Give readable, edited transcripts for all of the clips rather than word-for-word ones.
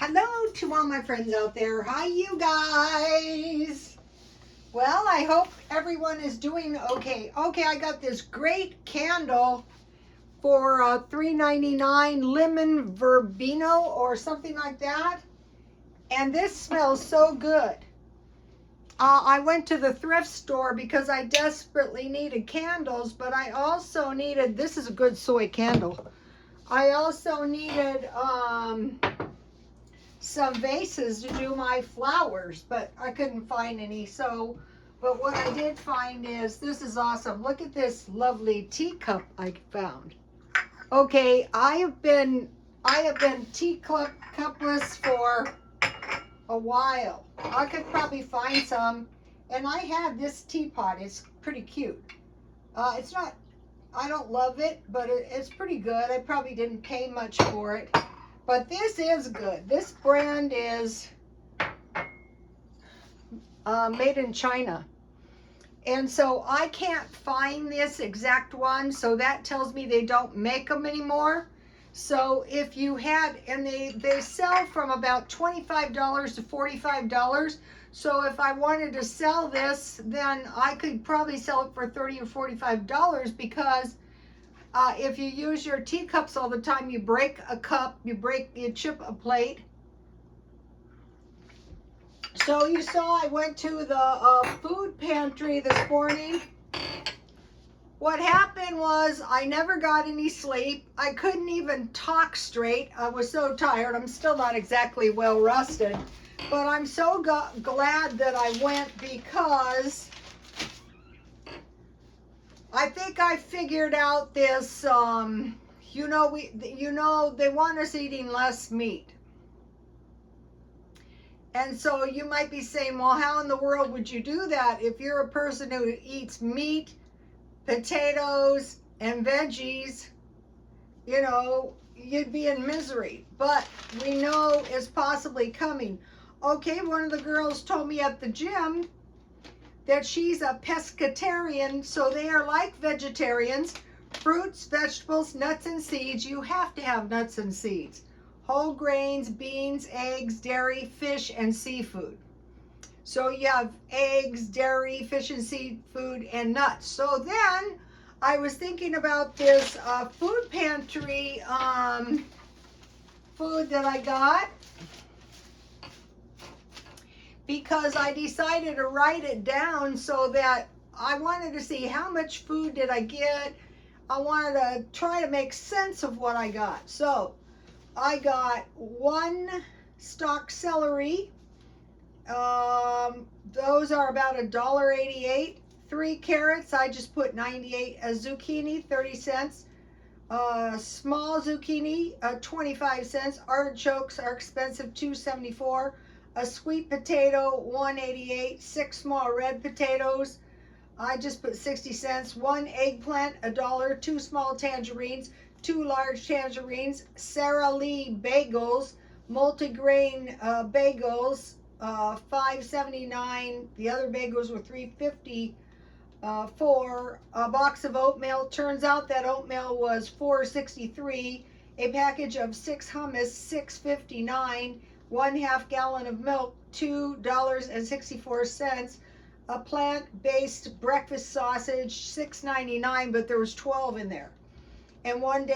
Hello to all my friends out there. Hi, you guys. Well, I hope everyone is doing okay. Okay, I got this great candle for $3.99, lemon verbena or something like that. And this smells so good. I went to the thrift store because I desperately needed candles, but I also needed, this is a good soy candle. I also needed some vases to do my flowers, but I couldn't find any. So, but what I did find is, this is awesome. Look at this lovely teacup I found. Okay, I have been teacupless for a while. I could probably find some, and I have this teapot. It's pretty cute. It's not, I don't love it, but it's pretty good. I probably didn't pay much for it. But this is good. This brand is made in China. And so I can't find this exact one, so that tells me they don't make them anymore. So if you had, and they sell from about $25 to $45. So if I wanted to sell this, then I could probably sell it for $30 or $45 because if you use your teacups all the time, you break a cup, you chip a plate. So you saw I went to the food pantry this morning. What happened was I never got any sleep. I couldn't even talk straight. I was so tired. I'm still not exactly well rested, but I'm so glad that I went because I think I figured out this, they want us eating less meat. And so you might be saying, well, how in the world would you do that if you're a person who eats meat, potatoes, and veggies? You'd be in misery. But we know it's possibly coming. Okay, one of the girls told me at the gym that she's a pescatarian, so they are like vegetarians. Fruits, vegetables, nuts, and seeds. You have to have nuts and seeds. Whole grains, beans, eggs, dairy, fish, and seafood. So you have eggs, dairy, fish, and seafood, and nuts. So then I was thinking about this food pantry food that I got, because I decided to write it down so that I wanted to see how much food did I get. I wanted to try to make sense of what I got. So I got 1 stalk celery. Those are about $1.88. 3 carrots, I just put 98. A zucchini, 30 cents. Small zucchini, 25 cents. Artichokes are expensive, $2.74. A sweet potato, $1.88. 6 small red potatoes, I just put 60 cents. 1 eggplant, $1. 2 small tangerines, 2 large tangerines. Sara Lee bagels, multigrain bagels, $5.79. The other bagels were $3.50. For a box of oatmeal. Turns out that oatmeal was $4.63. A package of 6 hummus, $6.59. 1/2 gallon of milk, $2.64. A plant-based breakfast sausage, $6.99, but there was 12 in there. And 1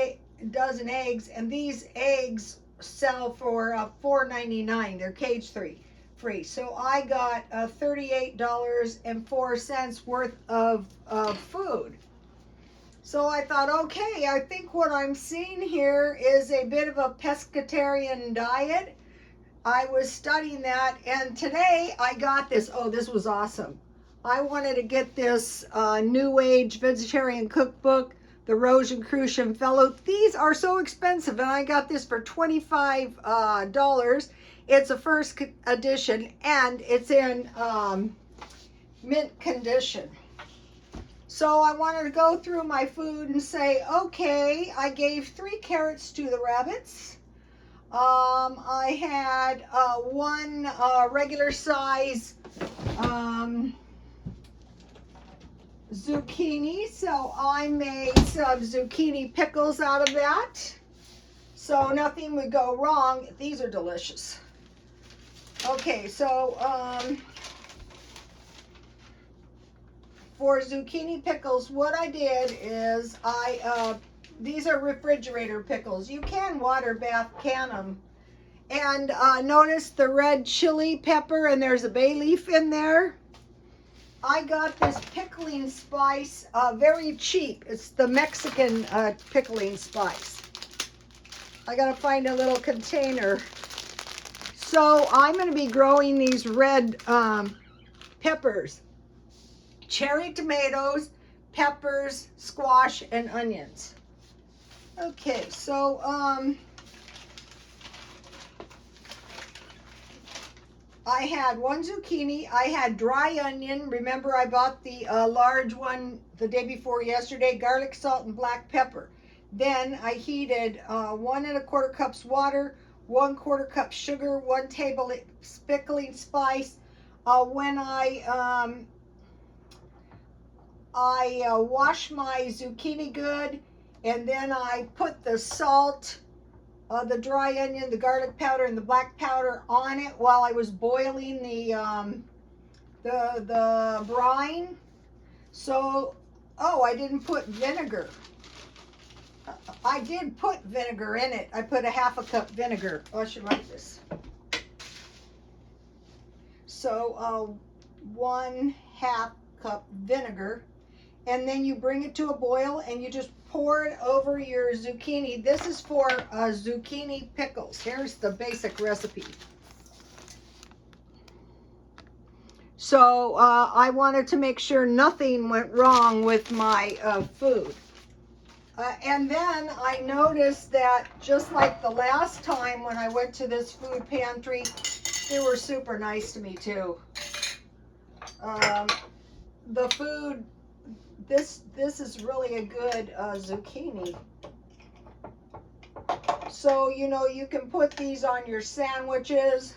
dozen eggs, and these eggs sell for $4.99. They're cage-free. So I got $38.04 worth of food. So I thought, okay, I think what I'm seeing here is a bit of a pescatarian diet. I was studying that, and today I got this. Oh, this was awesome. I wanted to get this New Age Vegetarian Cookbook, the Rosicrucian Fellow. These are so expensive, and I got this for $25. It's a first edition, and it's in mint condition. So I wanted to go through my food and say, okay, I gave 3 carrots to the rabbits. I had 1 regular size zucchini, so I made some zucchini pickles out of that. so nothing would go wrong. These are delicious. Okay, so for zucchini pickles, what I did is these are refrigerator pickles. You can water bath can them. And notice the red chili pepper, and there's a bay leaf in there. I got this pickling spice very cheap. It's the Mexican pickling spice. I gotta find a little container. So I'm gonna be growing these red peppers, cherry tomatoes, peppers, squash, and onions. Okay, so I had one zucchini, I had dry onion. Remember I bought the large one the day before yesterday, garlic, salt, and black pepper. Then I heated 1¼ cups water, 1/4 cup sugar, 1 table pickling spice. When I wash my zucchini good, and then I put the salt, the dry onion, the garlic powder, and the black powder on it while I was boiling the brine. So, oh, I didn't put vinegar. I did put vinegar in it. I put 1/2 cup vinegar. Oh, I should write this. So, 1/2 cup vinegar. And then you bring it to a boil and you just pour it over your zucchini. This is for zucchini pickles. Here's the basic recipe. So I wanted to make sure nothing went wrong with my food. And then I noticed that just like the last time when I went to this food pantry, they were super nice to me too. The food, this is really a good zucchini. So, you know, you can put these on your sandwiches.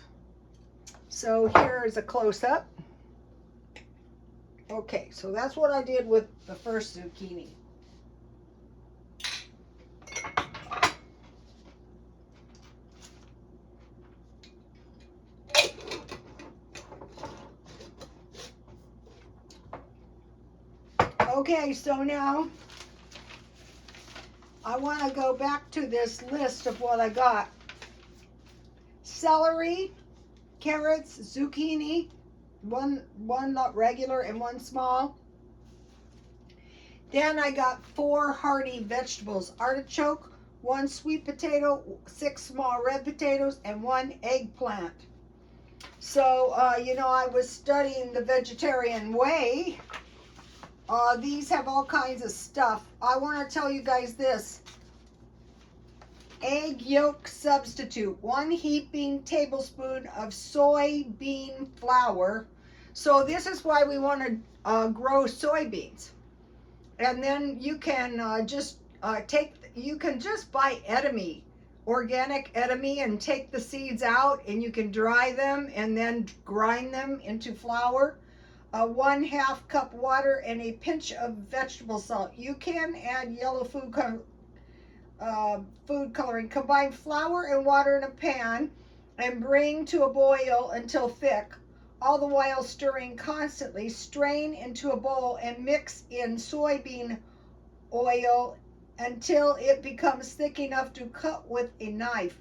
So here is a close-up. Okay, so that's what I did with the first zucchini. Okay, so now I want to go back to this list of what I got. Celery, carrots, zucchini, one not regular and one small. Then I got 4 hearty vegetables: artichoke, 1 sweet potato, 6 small red potatoes, and 1 eggplant. So, you know, I was studying the vegetarian way. These have all kinds of stuff. I want to tell you guys this. Egg yolk substitute, 1 heaping tablespoon of soybean flour. So this is why we want to grow soybeans. And then you can you can just buy edamame, organic edamame, and take the seeds out, and you can dry them and then grind them into flour. 1/2 cup water and a pinch of vegetable salt. You can add yellow food coloring. Combine flour and water in a pan and bring to a boil until thick, all the while stirring constantly. Strain into a bowl and mix in soybean oil until it becomes thick enough to cut with a knife.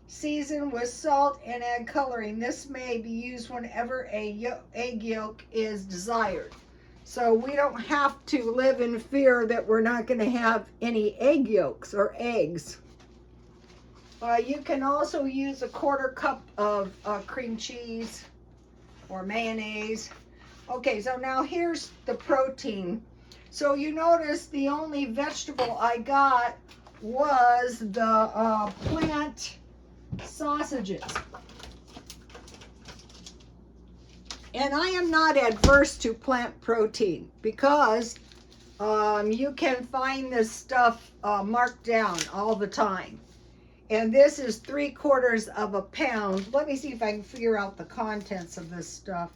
Season with salt and add coloring. This may be used whenever a egg yolk is desired. So we don't have to live in fear that we're not going to have any egg yolks or eggs. You can also use 1/4 cup of cream cheese or mayonnaise. Okay, so now here's the protein. So you notice the only vegetable I got was the plant sausages. And I am not adverse to plant protein because you can find this stuff marked down all the time. And this is 3/4 pound. Let me see if I can figure out the contents of this stuff.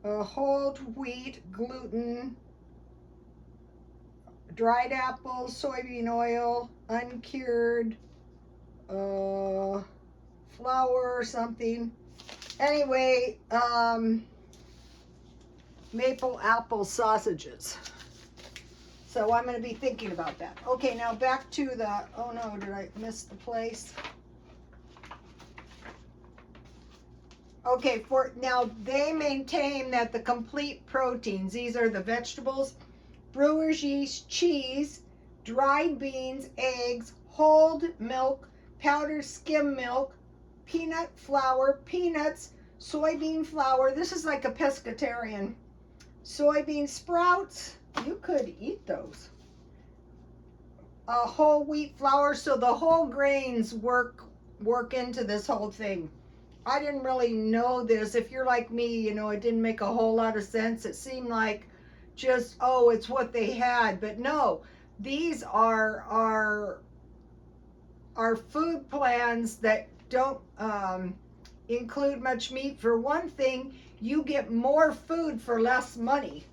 Whole wheat, gluten, dried apples, soybean oil, uncured, flour or something. Anyway, maple apple sausages. So I'm going to be thinking about that. Okay, now back to the, oh no, did I miss the place? Okay, for now they maintain that the complete proteins, these are the vegetables, brewer's yeast, cheese, dried beans, eggs, whole milk, powdered skim milk, peanut flour, peanuts, soybean flour. This is like a pescatarian. Soybean sprouts, you could eat those. Whole wheat flour, so the whole grains work into this whole thing. I didn't really know this. If you're like me, you know, it didn't make a whole lot of sense. It seemed like just, oh, it's what they had. But no, these are food plans that don't include much meat. For one thing, you get more food for less money.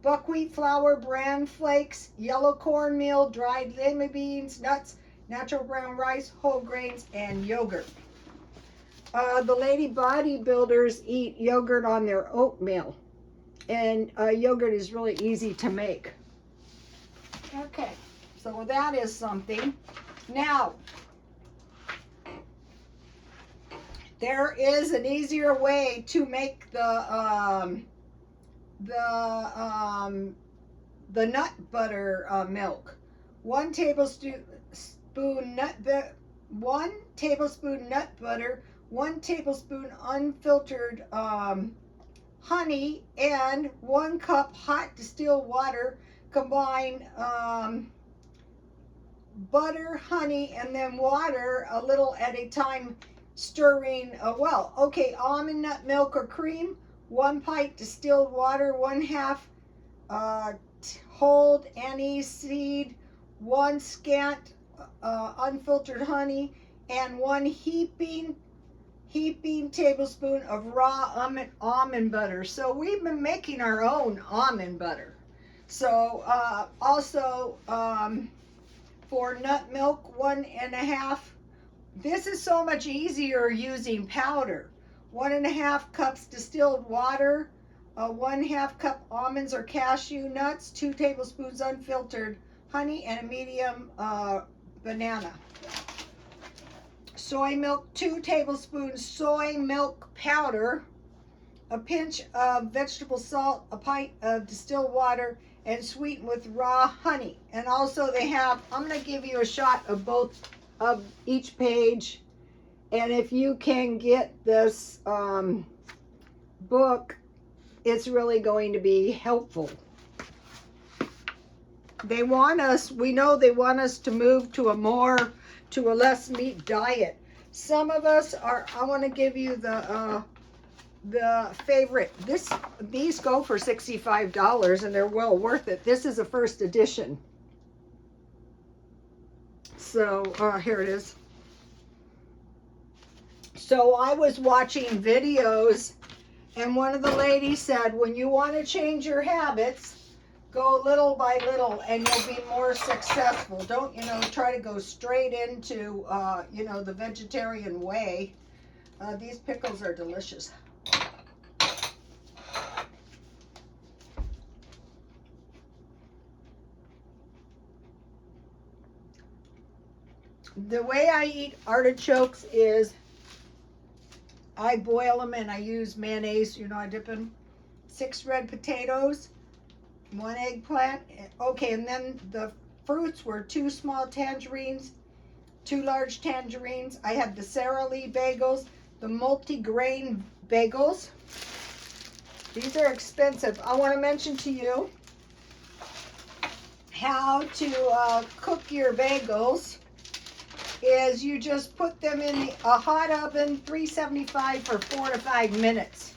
Buckwheat flour, bran flakes, yellow cornmeal, dried lima beans, nuts, natural brown rice, whole grains, and yogurt. The lady bodybuilders eat yogurt on their oatmeal, and yogurt is really easy to make. Okay, so that is something. Now, there is an easier way to make the nut butter milk. 1 tablespoon nut butter, 1 tablespoon unfiltered honey, and 1 cup hot distilled water. Combine butter, honey, and then water a little at a time, stirring well. Okay, almond nut milk or cream, 1 pint distilled water, 1/2 whole anise seed, 1 scant unfiltered honey, and 1 heaping tablespoon of raw almond butter. So we've been making our own almond butter. So also for nut milk, 1.5. This is so much easier using powder. 1.5 cups distilled water, 1/2 cup almonds or cashew nuts, 2 tablespoons unfiltered honey, and a medium banana. Soy milk, 2 tablespoons soy milk powder, a pinch of vegetable salt, a pint of distilled water, and sweeten with raw honey. And also they have, I'm going to give you a shot of both of each page. And if you can get this book, it's really going to be helpful. They want us, we know they want us to move to a less meat diet. Some of us are, I want to give you the favorite. These go for $65 and they're well worth it. This is a first edition. So here it is. So I was watching videos, and one of the ladies said, when you want to change your habits, go little by little and you'll be more successful. Don't, try to go straight into, the vegetarian way. These pickles are delicious. The way I eat artichokes is I boil them and I use mayonnaise. I dip in 6 red potatoes, 1 eggplant. Okay, and then the fruits were 2 small tangerines, 2 large tangerines. I had the Sara Lee bagels, the multi-grain bagels. These are expensive. I want to mention to you how to cook your bagels. Is you just put them in a hot oven, 375 for 4 to 5 minutes.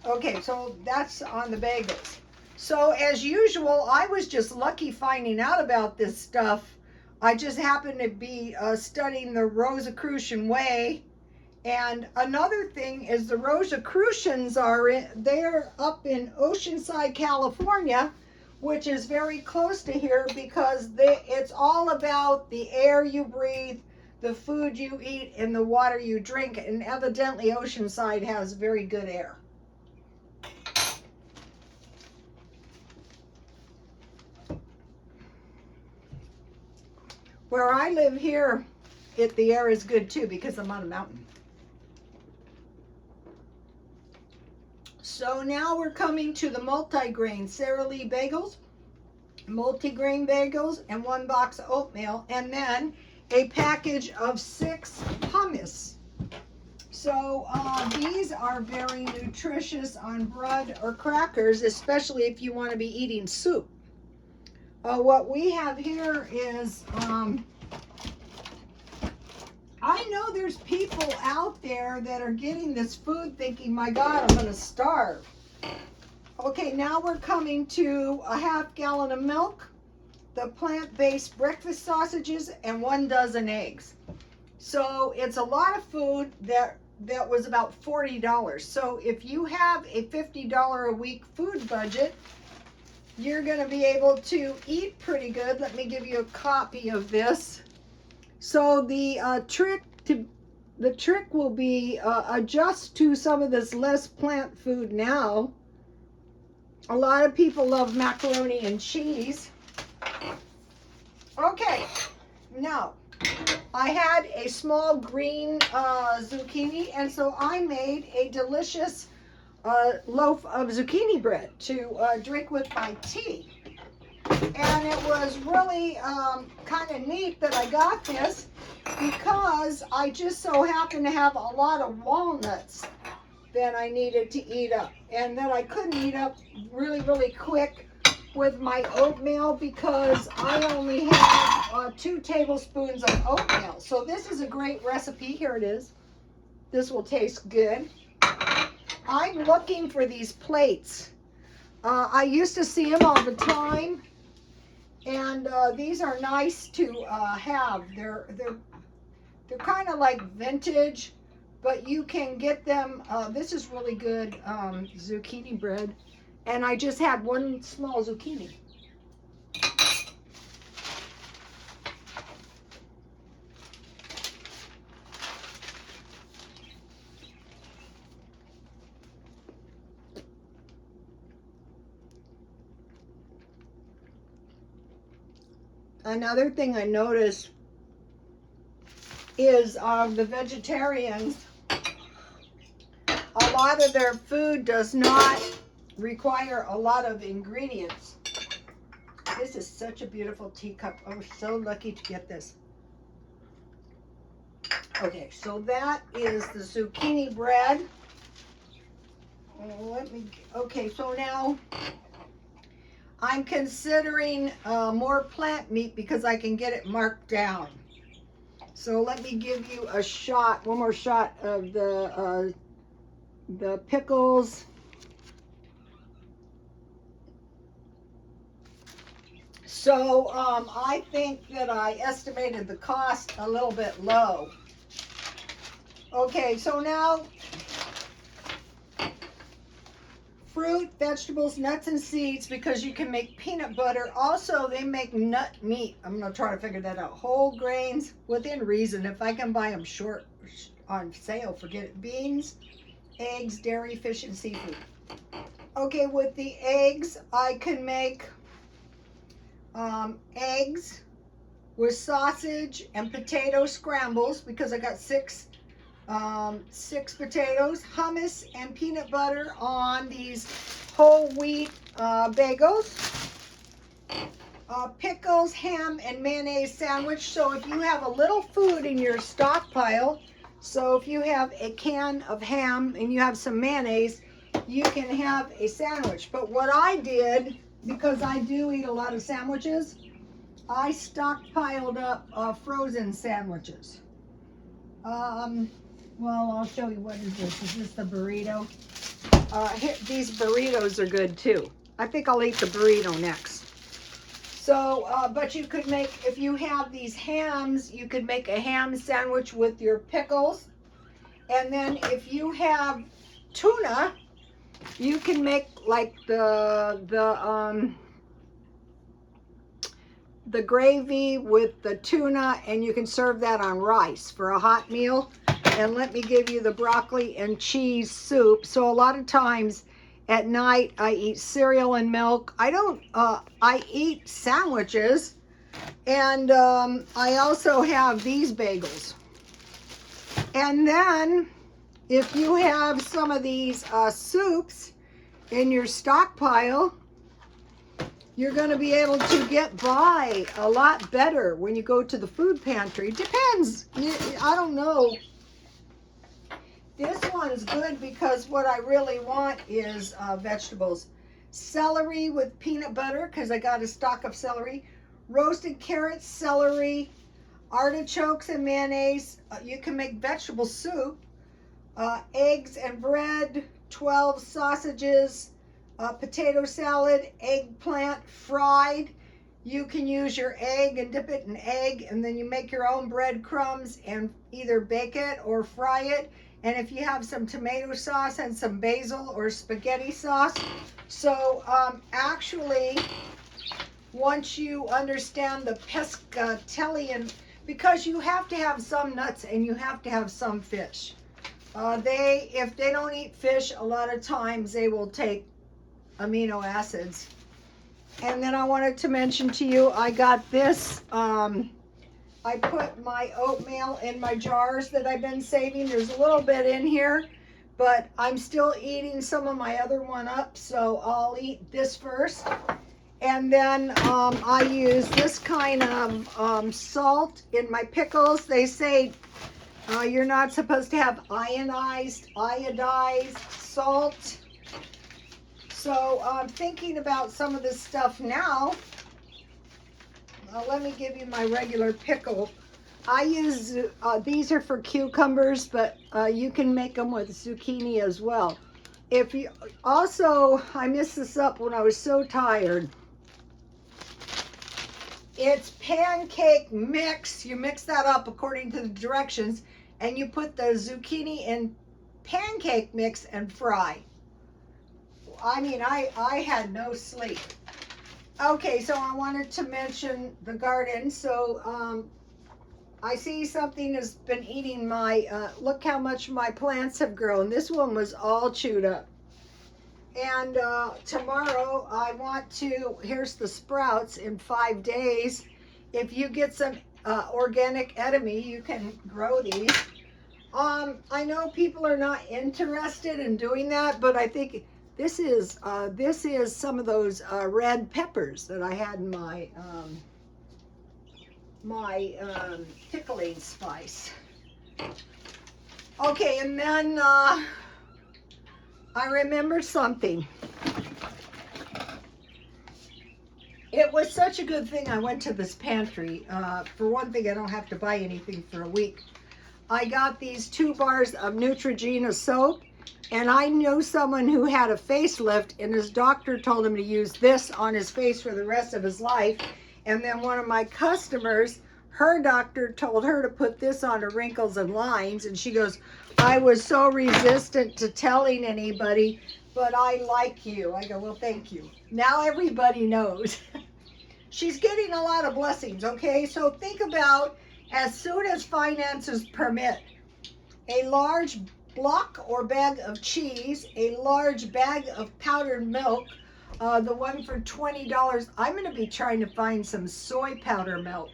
Okay, so that's on the bagels. So as usual, I was just lucky finding out about this stuff. I just happened to be studying the Rosicrucian way. And another thing is the Rosicrucians they're up in Oceanside, California, which is very close to here, because it's all about the air you breathe, the food you eat and the water you drink, and evidently Oceanside has very good air. Where I live here, the air is good too because I'm on a mountain. So now we're coming to the multi-grain Sara Lee bagels, multi-grain bagels, and 1 box of oatmeal, and then a package of 6 hummus. So these are very nutritious on bread or crackers, especially if you want to be eating soup. What we have here is, I know there's people out there that are getting this food thinking, my God, I'm going to starve. Okay, now we're coming to a 1/2 gallon of milk, the plant-based breakfast sausages, and 1 dozen eggs. So it's a lot of food that was about $40. So if you have a $50 a week food budget, you're going to be able to eat pretty good. Let me give you a copy of this. So the trick will be adjust to some of this less plant food now. A lot of people love macaroni and cheese. Okay, now I had a small green zucchini, and so I made a delicious loaf of zucchini bread to drink with my tea. And it was really kind of neat that I got this because I just so happened to have a lot of walnuts that I needed to eat up, and that I couldn't eat up really quick with my oatmeal because I only have 2 tablespoons of oatmeal. So this is a great recipe. Here it is. This will taste good. I'm looking for these plates. I used to see them all the time, and these are nice to have. They're kind of like vintage, but you can get them. This is really good zucchini bread, and I just had 1 small zucchini. Another thing I noticed is the vegetarians, a lot of their food does not require a lot of ingredients. This is such a beautiful teacup. I was so lucky to get this. Okay, so that is the zucchini bread. Okay, so now I'm considering more plant meat because I can get it marked down. So let me give you a shot, one more shot of the pickles. So I think that I estimated the cost a little bit low. Okay, so now fruit, vegetables, nuts, and seeds, because you can make peanut butter. Also, they make nut meat. I'm going to try to figure that out. Whole grains, within reason. If I can buy them short on sale, forget it. Beans, eggs, dairy, fish, and seafood. Okay, with the eggs, I can make eggs with sausage and potato scrambles because I got six potatoes, hummus, and peanut butter on these whole wheat bagels. Pickles, ham, and mayonnaise sandwich. So if you have a little food in your stockpile, so if you have a can of ham and you have some mayonnaise, you can have a sandwich. But what I did, because I do eat a lot of sandwiches, I stockpiled up frozen sandwiches. Well, I'll show you. What is this? Is this the burrito? These burritos are good too. I think I'll eat the burrito next. So, but you could make, if you have these hams, you could make a ham sandwich with your pickles. And then if you have tuna, you can make like the the gravy with the tuna, and you can serve that on rice for a hot meal. And let me give you the broccoli and cheese soup. So a lot of times at night I eat cereal and milk. I eat sandwiches, and I also have these bagels. And then if you have some of these soups in your stockpile, you're going to be able to get by a lot better when you go to the food pantry. Depends. I don't know. This one's good because what I really want is vegetables. Celery with peanut butter, because I got a stock of celery. Roasted carrots, celery, artichokes and mayonnaise. You can make vegetable soup. Eggs and bread, 12 sausages, potato salad, eggplant fried. You can use your egg and dip it in egg, and then you make your own breadcrumbs and either bake it or fry it. And if you have some tomato sauce and some basil or spaghetti sauce. So actually, once you understand the pescatarian, because you have to have some nuts and you have to have some fish. If they don't eat fish, a lot of times they will take amino acids. And then I wanted to mention to you, I got this. I put my oatmeal in my jars that I've been saving. There's a little bit in here, but I'm still eating some of my other one up, so I'll eat this first. And then I use this kind of salt in my pickles. They say you're not supposed to have iodized salt. So I'm thinking about some of this stuff now. Let me give you my regular pickle. I use, these are for cucumbers, but you can make them with zucchini as well. If you, also, I messed this up when I was so tired. It's pancake mix. You mix that up according to the directions, and you put the zucchini in pancake mix and fry. I mean, I had no sleep. Okay, so I wanted to mention the garden. So I see something has been eating my, look how much my plants have grown. This one was all chewed up. And tomorrow I want to, here's the sprouts in 5 days. If you get some organic enemy, you can grow these. I know people are not interested in doing that, but I think this is some of those red peppers that I had in my pickling spice. Okay, and then I remember something. It was such a good thing I went to this pantry. For one thing, I don't have to buy anything for a week. I got these 2 bars of Neutrogena soap, and I know someone who had a facelift, and his doctor told him to use this on his face for the rest of his life. And then one of my customers, her doctor told her to put this on her wrinkles and lines, and she goes, I was so resistant to telling anybody, but I like you. I go, well, thank you. Now everybody knows. She's getting a lot of blessings, okay? So think about, as soon as finances permit, a large block or bag of cheese, a large bag of powdered milk, the one for $20. I'm going to be trying to find some soy powder milk.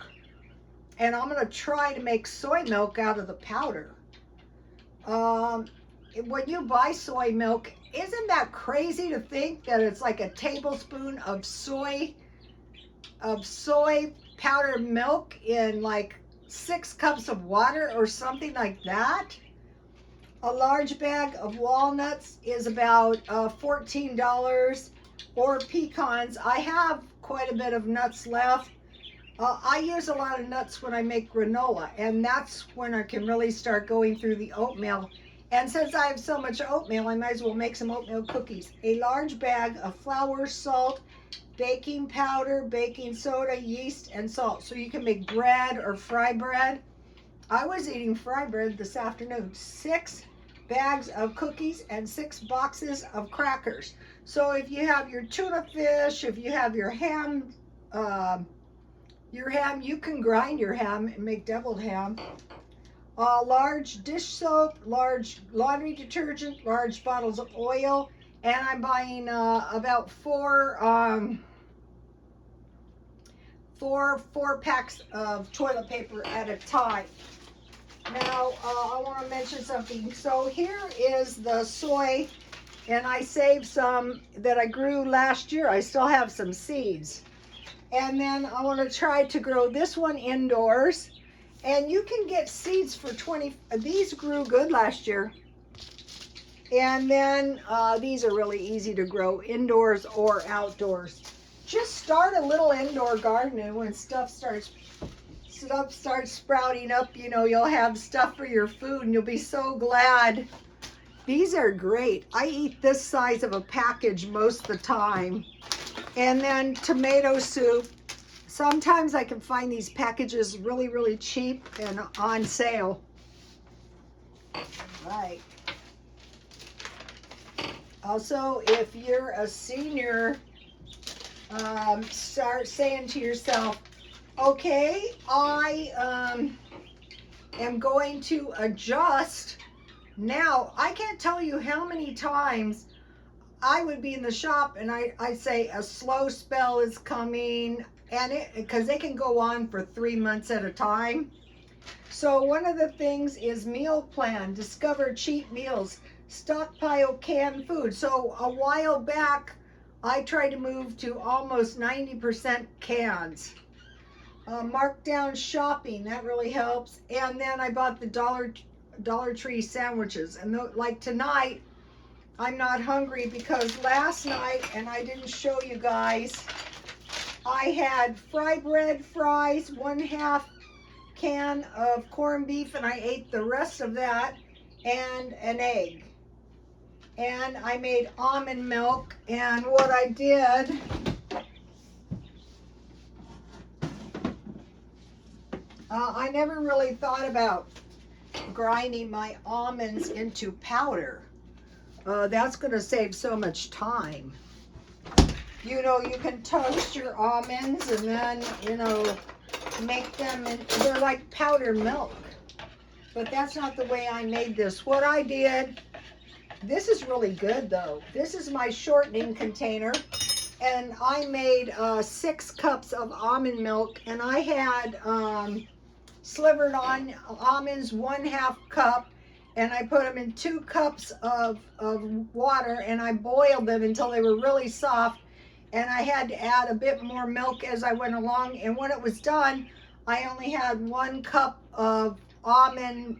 And I'm going to try to make soy milk out of the powder. When you buy soy milk, isn't that crazy to think that it's like a tablespoon of soy powdered milk in like 6 cups of water or something like that? A large bag of walnuts is about $14, or pecans. I have quite a bit of nuts left. I use a lot of nuts when I make granola, and that's when I can really start going through the oatmeal. And since I have so much oatmeal, I might as well make some oatmeal cookies. A large bag of flour, salt, baking powder, baking soda, yeast, and salt. So you can make bread or fry bread. I was eating fry bread this afternoon. 6 bags of cookies and 6 boxes of crackers. So if you have your tuna fish, if you have your ham, your ham. You can grind your ham and make deviled ham. Large dish soap, large laundry detergent, large bottles of oil, and I'm buying about four packs of toilet paper at a time. Now, I want to mention something. So here is the soy, and I saved some that I grew last year. I still have some seeds. And then I want to try to grow this one indoors. And you can get seeds for 20. These grew good last year. And then these are really easy to grow indoors or outdoors. Just start a little indoor garden, and when stuff starts sprouting up, you know, you'll have stuff for your food and you'll be so glad. These are great. I eat this size of a package most of the time. And then tomato soup. Sometimes I can find these packages really, really cheap and on sale. Right. Also, if you're a senior, start saying to yourself, okay, I am going to adjust. Now, I can't tell you how many times I would be in the shop and I'd say a slow spell is coming, and because they can go on for 3 months at a time. So one of the things is meal plan, discover cheap meals, stockpile canned food. So a while back, I tried to move to almost 90% cans. Markdown shopping, that really helps. And then I bought the Dollar Tree sandwiches. And like tonight, I'm not hungry because last night, and I didn't show you guys, I had fry bread fries, 1/2 can of corned beef, and I ate the rest of that, and an egg. And I made almond milk, and what I did, I never really thought about grinding my almonds into powder. That's going to save so much time. You know, you can toast your almonds and then, you know, make them, they're like powdered milk. But that's not the way I made this. What I did, this is really good though. This is my shortening container. And I made 6 cups of almond milk, and I had slivered on almonds 1/2 cup, and I put them in 2 cups of water, and I boiled them until they were really soft, and I had to add a bit more milk as I went along. And when it was done, I only had 1 cup of almond,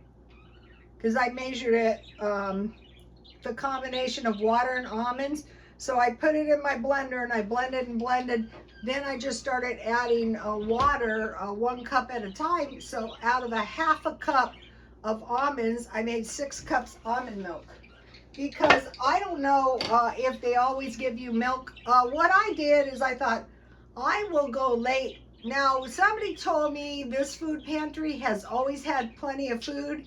because I measured it, the combination of water and almonds. So I put it in my blender and I blended and blended. Then I just started adding water, 1 cup at a time. So out of a 1/2 cup of almonds, I made 6 cups almond milk. Because I don't know if they always give you milk. What I did is I thought, I will go late. Now, somebody told me this food pantry has always had plenty of food,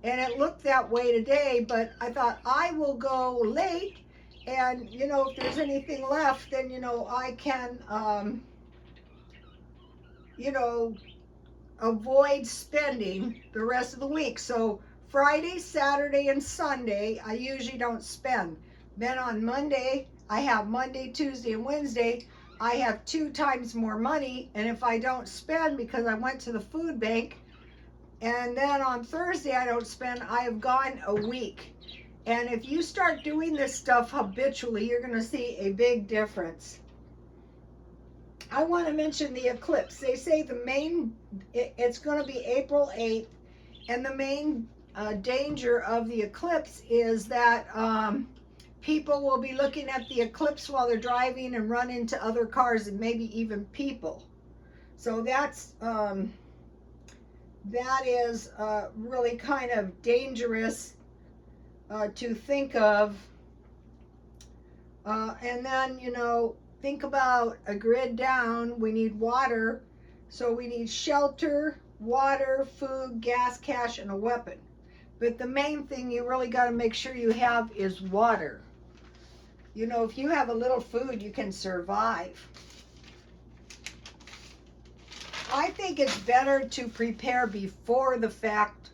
and it looked that way today, but I thought I will go late, and, you know, if there's anything left, then, you know, I can, you know, avoid spending the rest of the week. So Friday, Saturday, and Sunday, I usually don't spend. Then on Monday, I have Monday, Tuesday, and Wednesday, I have 2 times more money. And if I don't spend because I went to the food bank, and then on Thursday I don't spend, I have gone a week. And if you start doing this stuff habitually, you're going to see a big difference. I want to mention the eclipse. They say it's going to be April 8th, and the main danger of the eclipse is that people will be looking at the eclipse while they're driving and run into other cars and maybe even people. So that is really kind of dangerous to think of. And then, you know, think about a grid down. We need water. So we need shelter, water, food, gas, cash, and a weapon. But the main thing you really got to make sure you have is water. You know, if you have a little food, you can survive. I think it's better to prepare before the fact.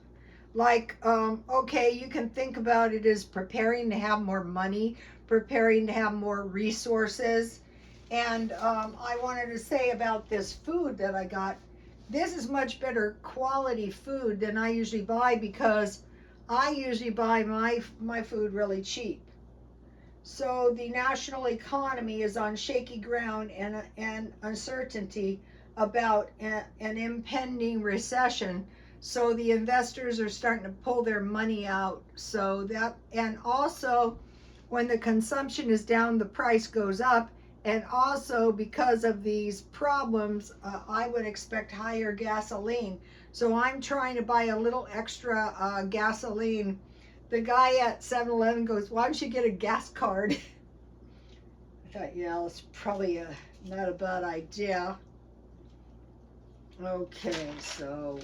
Like, okay, you can think about it as preparing to have more money, preparing to have more resources. And I wanted to say about this food that I got. This is much better quality food than I usually buy because I usually buy my food really cheap. So the national economy is on shaky ground and uncertainty about an impending recession. So the investors are starting to pull their money out. So that, and also when the consumption is down, the price goes up. And also because of these problems, I would expect higher gasoline. So I'm trying to buy a little extra gasoline. The guy at 7-Eleven goes, "Why don't you get a gas card?" I thought, yeah, that's probably not a bad idea. Okay, so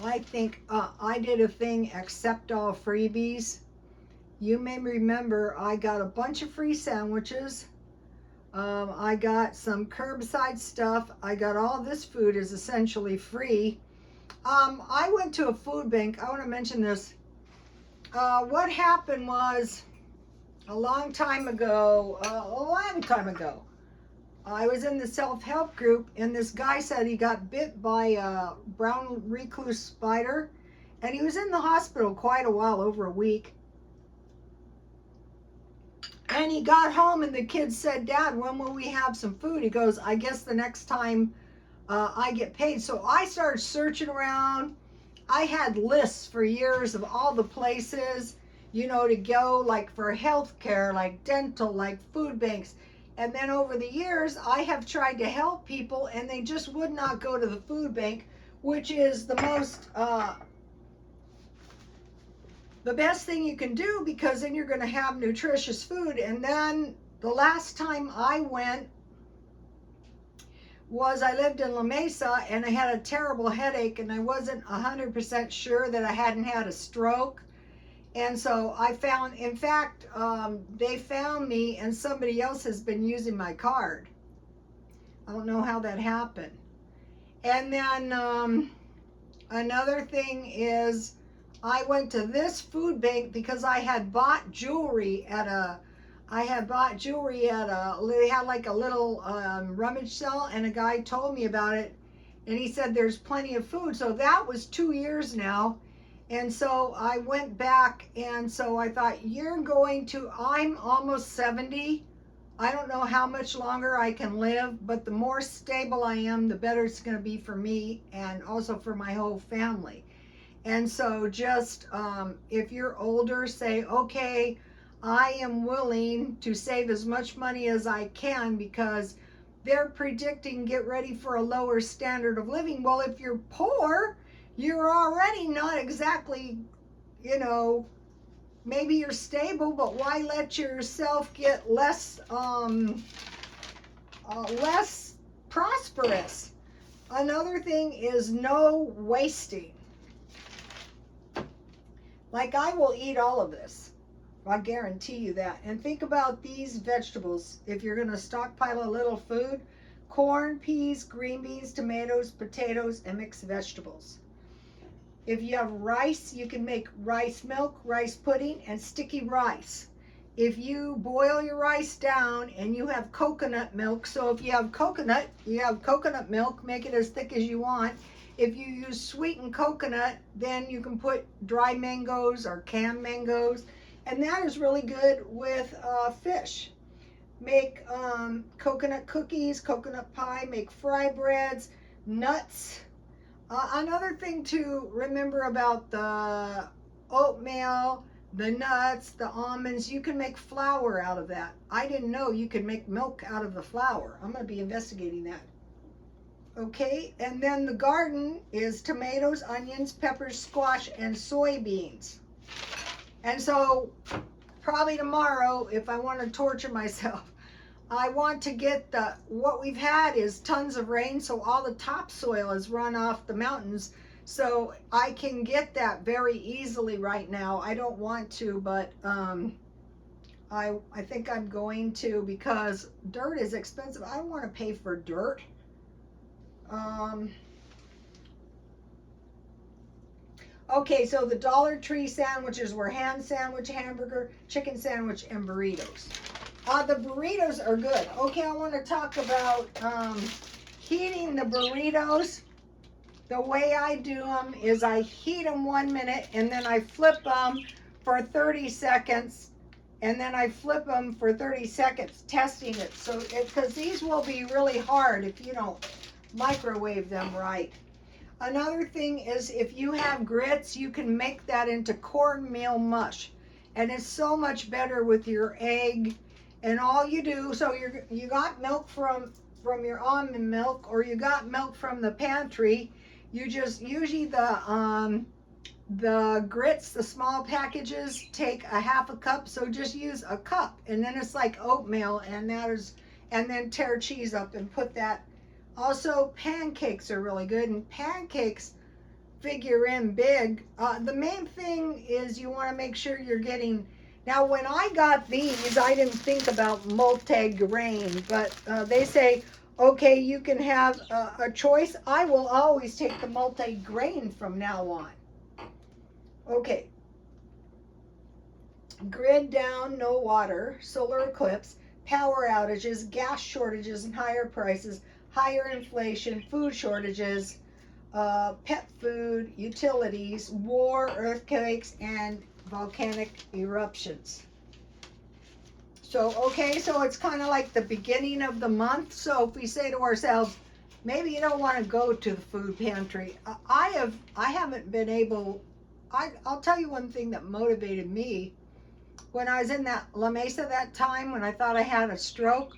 I think I did a thing, accept all freebies. You may remember I got a bunch of free sandwiches. I got some curbside stuff. I got all this food is essentially free. I went to a food bank. I want to mention this. What happened was a long time ago, I was in the self-help group, and this guy said he got bit by a brown recluse spider, and he was in the hospital quite a while, over a week. And he got home, and the kids said, "Dad, when will we have some food?" He goes, "I guess the next time I get paid." So I started searching around. I had lists for years of all the places, to go, like for healthcare, like dental, like food banks. And then over the years, I have tried to help people, and they just would not go to the food bank, which is the best thing you can do, because then you're going to have nutritious food. And then the last time I went was I lived in La Mesa, and I had a terrible headache, and I wasn't 100% sure that I hadn't had a stroke. And so I found, in fact, they found me, and somebody else has been using my card. I don't know how that happened. And then another thing is I went to this food bank because I had bought jewelry at a, they had like a little rummage sale, and a guy told me about it, and he said there's plenty of food. So that was 2 years now. And so I went back, and so I thought, I'm almost 70. I don't know how much longer I can live, but the more stable I am, the better it's going to be for me and also for my whole family. And so just if you're older, say, okay, I am willing to save as much money as I can, because they're predicting, get ready for a lower standard of living. Well, if you're poor, you're already not exactly, maybe you're stable, but why let yourself get less prosperous? Another thing is no wasting. Like, I will eat all of this. I guarantee you that. And think about these vegetables. If you're going to stockpile a little food: corn, peas, green beans, tomatoes, potatoes, and mixed vegetables. If you have rice, you can make rice milk, rice pudding, and sticky rice. If you boil your rice down and you have coconut milk, so if you have coconut, milk, make it as thick as you want. If you use sweetened coconut, then you can put dry mangoes or canned mangoes, and that is really good with fish. Make coconut cookies, coconut pie, make fry breads, nuts. Another thing to remember about the oatmeal, the nuts, the almonds, you can make flour out of that. I didn't know you could make milk out of the flour. I'm going to be investigating that. Okay, and then the garden is tomatoes, onions, peppers, squash, and soybeans. And so probably tomorrow, if I want to torture myself, I want to get what we've had is tons of rain, so all the topsoil is run off the mountains. So I can get that very easily right now. I don't want to, but I think I'm going to, because dirt is expensive. I don't want to pay for dirt. Um, okay, so the Dollar Tree sandwiches were ham sandwich, hamburger, chicken sandwich, and burritos. The burritos are good. Okay, I want to talk about heating the burritos. The way I do them is I heat them 1 minute and then I flip them for 30 seconds, and then I flip them for 30 seconds, testing it. So, because these will be really hard if you don't microwave them right. Another thing is, if you have grits, you can make that into cornmeal mush, and it's so much better with your egg. And all you do, so you got milk from your almond milk, or you got milk from the pantry. You just usually the grits, the small packages, take a half a cup, so just use a cup, and then it's like oatmeal, and then tear cheese up and put that. Also, pancakes are really good, and pancakes figure in big. The main thing is you want to make sure you're getting. Now, when I got these, I didn't think about multi-grain, but they say, okay, you can have a choice. I will always take the multi-grain from now on. Okay, grid down, no water, solar eclipse, power outages, gas shortages and higher prices, higher inflation, food shortages, pet food, utilities, war, earthquakes, and volcanic eruptions. So, okay, so it's kind of like the beginning of the month. So if we say to ourselves, maybe you don't want to go to the food pantry. I haven't been able. I'll tell you one thing that motivated me when I was in that La Mesa that time when I thought I had a stroke.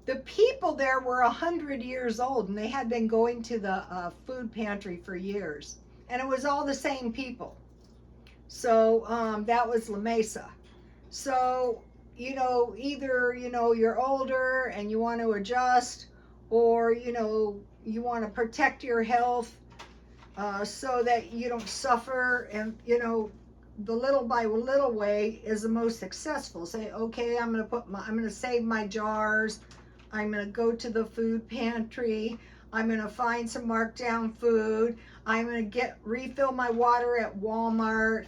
The people there were 100 years old, and they had been going to the food pantry for years, and it was all the same people. So that was La Mesa. So either you're older and you want to adjust, or you want to protect your health, so that you don't suffer, and the little by little way is the most successful. Say, okay, I'm going to save my jars. I'm going to go to the food pantry. I'm going to find some marked down food. I'm going to refill my water at Walmart.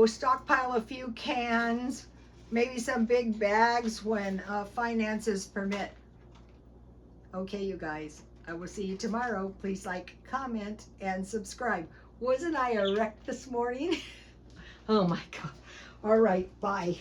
Stockpile a few cans, maybe some big bags when finances permit. Okay, you guys, I will see you tomorrow. Please like, comment, and subscribe. Wasn't I a wreck this morning? Oh my God. All right, bye.